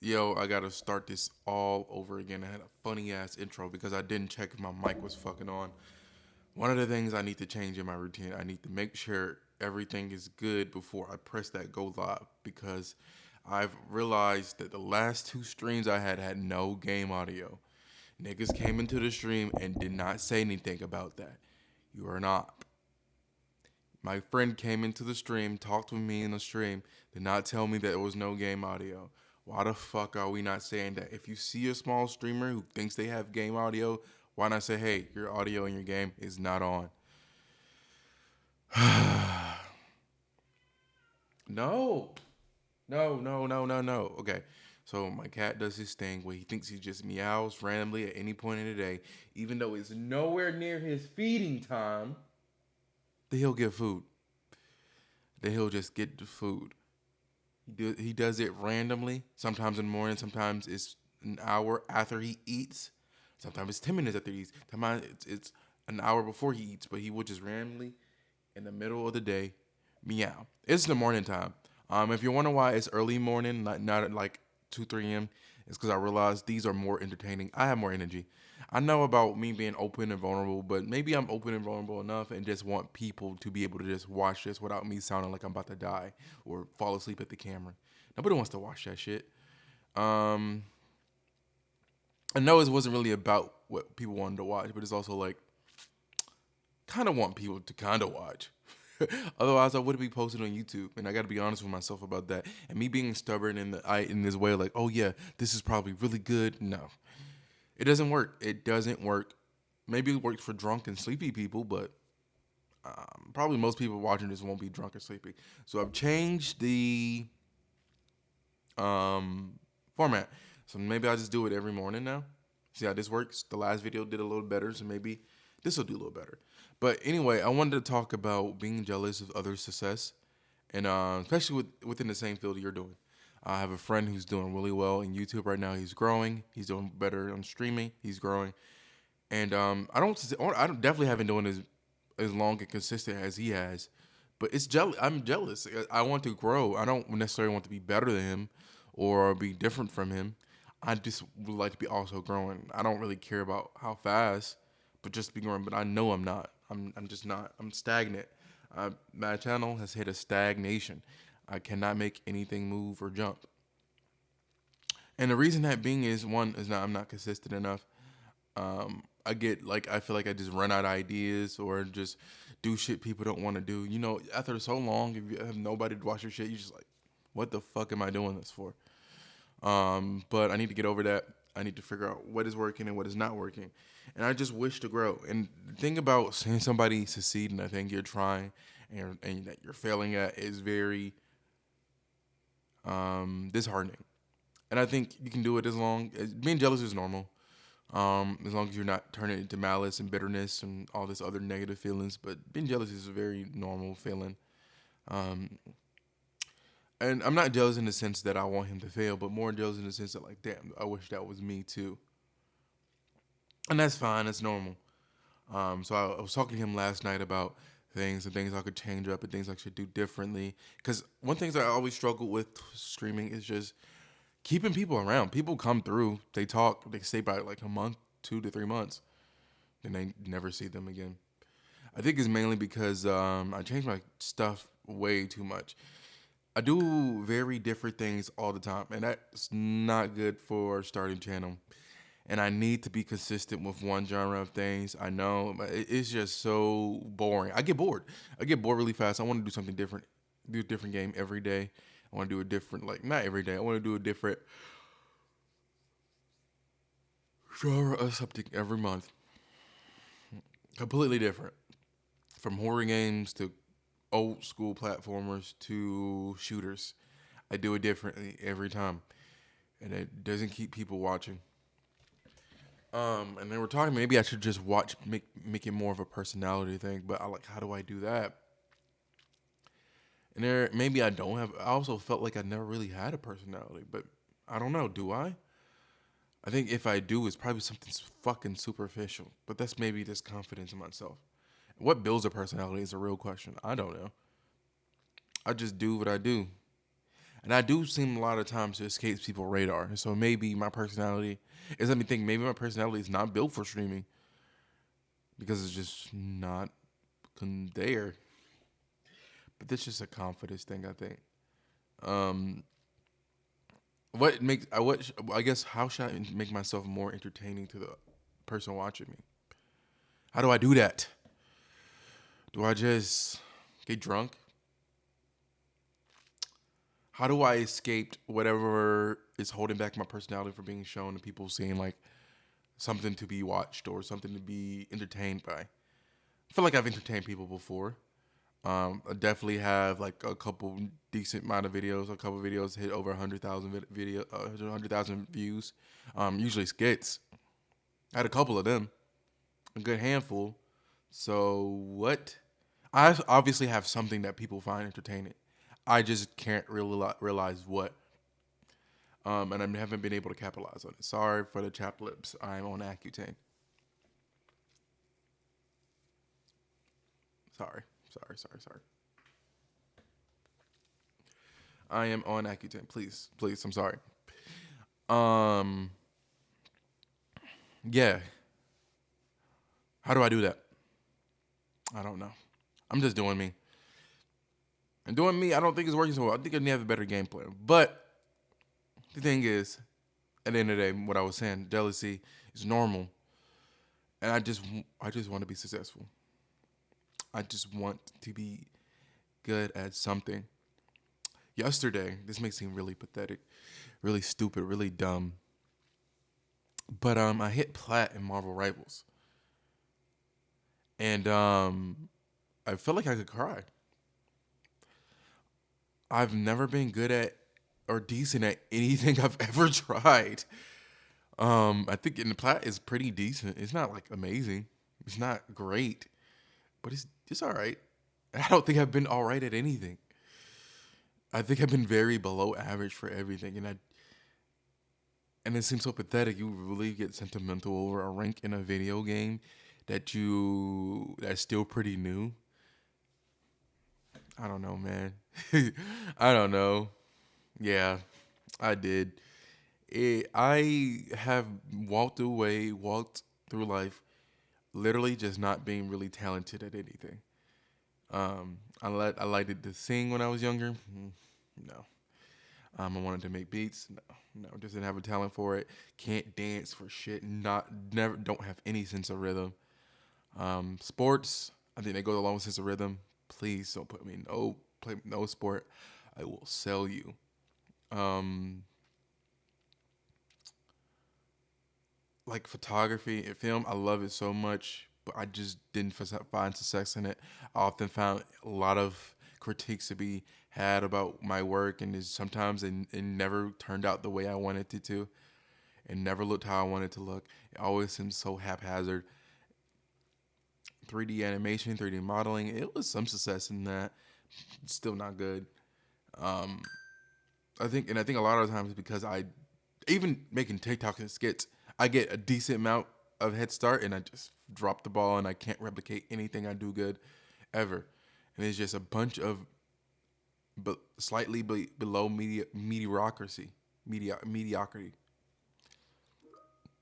Yo, I gotta start this all over again. I had a funny ass intro because I didn't check if my mic was fucking on. One of the things I need to change in my routine, I need to make sure everything is good before I press that go live because I've realized that the last two streams I had no game audio. Niggas came into the stream and did not say anything about that. You are not. My friend came into the stream, talked with me in the stream, did not tell me that there was no game audio. Why the fuck are we not saying that? If you see a small streamer who thinks they have game audio, why not say, hey, your audio in your game is not on? No, no. Okay, so my cat does his thing where he thinks he just meows randomly at any point in the day, even though it's nowhere near his feeding time. Then he'll get food. Then he'll just get the food. He does it randomly. Sometimes in the morning. Sometimes it's an hour after he eats. Sometimes it's 10 minutes after he eats. Sometimes it's an hour before he eats. But he will just randomly in the middle of the day meow. It's the morning time. If you're wondering why it's early morning, not at like 2 3 a.m., it's because I realized these are more entertaining. I have more energy. I know about me being open and vulnerable, but maybe I'm open and vulnerable enough and just want people to be able to just watch this without me sounding like I'm about to die or fall asleep at the camera. Nobody wants to watch that shit. Um, I know it wasn't really about what people wanted to watch, but it's also like kind of want people to kind of watch. Otherwise, I wouldn't be posting on YouTube, and I got to be honest with myself about that. And me being stubborn in this way, like, oh yeah, this is probably really good. No, it doesn't work. It doesn't work. Maybe it works for drunk and sleepy people, but probably most people watching this won't be drunk or sleepy. So I've changed the um, format. So maybe I'll just do it every morning now. See how this works. The last video did a little better, so maybe this will do a little better. But anyway, I wanted to talk about being jealous of others' success, and especially within the same field you're doing. I have a friend who's doing really well in YouTube right now. He's growing. He's doing better on streaming. He's growing, and I don't definitely haven't doing as long and consistent as he has. But it's jealous. I'm jealous. I want to grow. I don't necessarily want to be better than him or be different from him. I just would like to be also growing. I don't really care about how fast, but just be growing. But I know I'm not. I'm just not. I'm stagnant. My channel has hit a stagnation. I cannot make anything move or jump. And the reason that being is one is not I'm not consistent enough. I get like I feel like I just run out of ideas or just do shit people don't want to do. You know, after so long, if you have nobody to watch your shit, you just like, what the fuck am I doing this for? But I need to get over that. I need to figure out what is working and what is not working, and I just wish to grow. And the thing about seeing somebody succeed and I think you're trying and that you're failing at is very disheartening. And I think you can do it as long as being jealous is normal. As long as you're not turning it into malice and bitterness and all this other negative feelings. But being jealous is a very normal feeling. Um, and I'm not jealous in the sense that I want him to fail, but more jealous in the sense that like, damn, I wish that was me too. And that's fine. That's normal. So I was talking to him last night about things and things I could change up and things I should do differently. Because one thing that I always struggle with streaming is just keeping people around. People come through, they talk, they stay by like a month, 2 to 3 months, then they never see them again. I think it's mainly because I change my stuff way too much. I do very different things all the time, and that's not good for starting channel. And I need to be consistent with one genre of things. I know, but it's just so boring. I get bored. I get bored really fast. I want to do something different, do a different game every day. I want to do a different, like not every day. I want to do a different genre of something every month. Completely different. From horror games to old school platformers to shooters. I do it differently every time. And it doesn't keep people watching. And they were talking maybe I should just make it more of a personality thing, but I like how do I do that? And there maybe I don't have I also felt like I never really had a personality, but I don't know, do I? I think if I do, it's probably something fucking superficial. But that's maybe just confidence in myself. What builds a personality is a real question. I don't know. I just do what I do. And I do seem a lot of times to escape people's radar. And so maybe my personality is let me think, maybe my personality is not built for streaming because it's just not there. But that's just a confidence thing, I think. Um, what makes I what I guess how should I make myself more entertaining to the person watching me? How do I do that? Do I just get drunk? How do I escape whatever is holding back my personality from being shown to people seeing like something to be watched or something to be entertained by? I feel like I've entertained people before. I definitely have like a couple decent amount of videos. A couple videos hit over 100,000 video, 100,000 views. Usually skits. I had a couple of them, a good handful. So what? I obviously have something that people find entertaining. I just can't really realize what. And I haven't been able to capitalize on it. Sorry for the chapped lips. I'm on Accutane. Sorry, sorry. I am on Accutane. Please, please. I'm sorry. Um, yeah. How do I do that? I don't know. I'm just doing me. And doing me, I don't think it's working so well. I think I need to have a better game plan. But the thing is, at the end of the day, what I was saying, jealousy is normal, and I just want to be successful. I just want to be good at something. Yesterday, this may seem really pathetic, really stupid, really dumb, but I hit plat in Marvel Rivals, and I felt like I could cry. I've never been good at or decent at anything I've ever tried. I think in the plat is pretty decent. It's not like amazing. It's not great, but it's all right. I don't think I've been all right at anything. I think I've been very below average for everything, and it seems so pathetic. You really get sentimental over a rank in a video game that's still pretty new. I don't know, man. I don't know. Yeah, I did. I have walked through life, literally just not being really talented at anything. I liked to sing when I was younger. No. I wanted to make beats. No, just didn't have a talent for it. Can't dance for shit. Don't have any sense of rhythm. Sports, I think they go along with sense of rhythm. Please don't put me in no sport. I will sell you. Um, like photography and film, I love it so much, but I just didn't find success in it. I often found a lot of critiques to be had about my work, and sometimes it never turned out the way I wanted it to. It never looked how I wanted it to look. It always seemed so haphazard. 3D animation, 3D modeling, it was some success in that. Still not good. Um, I think a lot of times because I even making TikTok and skits, I get a decent amount of head start and I just drop the ball and I can't replicate anything I do good ever. And it's just a bunch of but slightly below mediocrity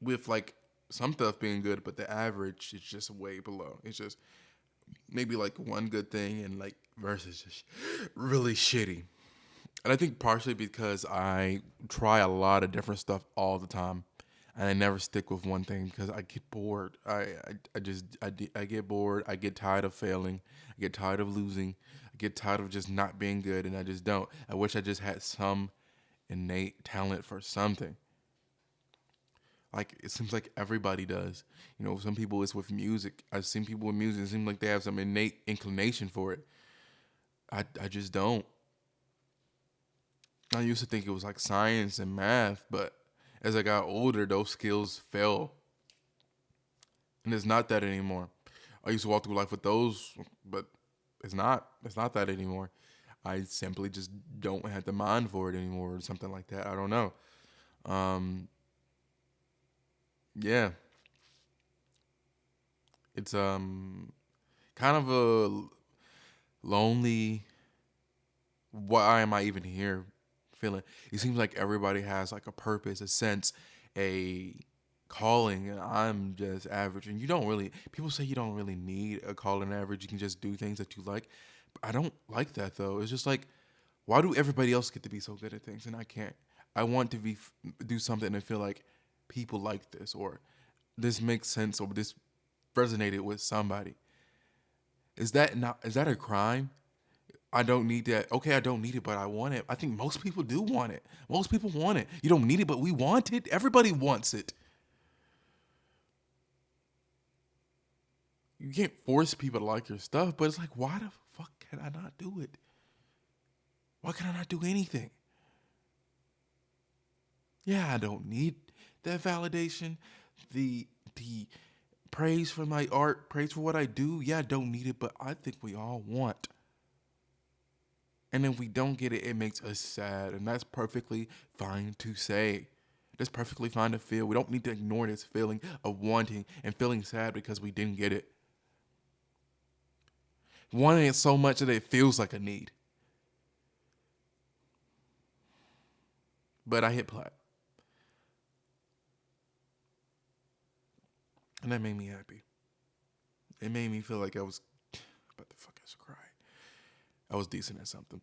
with like some stuff being good, but the average is just way below. It's just maybe like one good thing and like versus just really shitty. And I think partially because I try a lot of different stuff all the time, and I never stick with one thing because I get bored. I get bored. I get tired of failing. I get tired of losing. I get tired of just not being good, and I just don't. I wish I just had some innate talent for something. Like it seems like everybody does. You know, some people it's with music. I've seen people with music. It seems like they have some innate inclination for it. I just don't. I used to think it was like science and math, but as I got older, those skills fell, and it's not that anymore. I used to walk through life with those, but it's not. It's not that anymore. I simply just don't have the mind for it anymore, or something like that. I don't know. Um, yeah, it's kind of a lonely. Why am I even here? feeling. It seems like everybody has like a purpose, a sense, a calling, and I'm just average. And you don't really, people say you don't really need a calling average. You can just do things that you like. But I don't like that though. It's just like, why do everybody else get to be so good at things and I can't? I want to do something and feel like people like this or this makes sense or this resonated with somebody. Is that a crime? I don't need that. Okay, I don't need it, but I want it. I think most people do want it. Most people want it. You don't need it, but we want it. Everybody wants it. You can't force people to like your stuff, but it's like, why the fuck can I not do it? Why can I not do anything? Yeah, I don't need that validation. The praise for my art, praise for what I do. Yeah, I don't need it, but I think we all want. And if we don't get it, it makes us sad. And that's perfectly fine to say. That's perfectly fine to feel. We don't need to ignore this feeling of wanting and feeling sad because we didn't get it. Wanting it so much that it feels like a need. But I hit plat. And that made me happy. It made me feel like I was about to fucking cry. I was decent at something.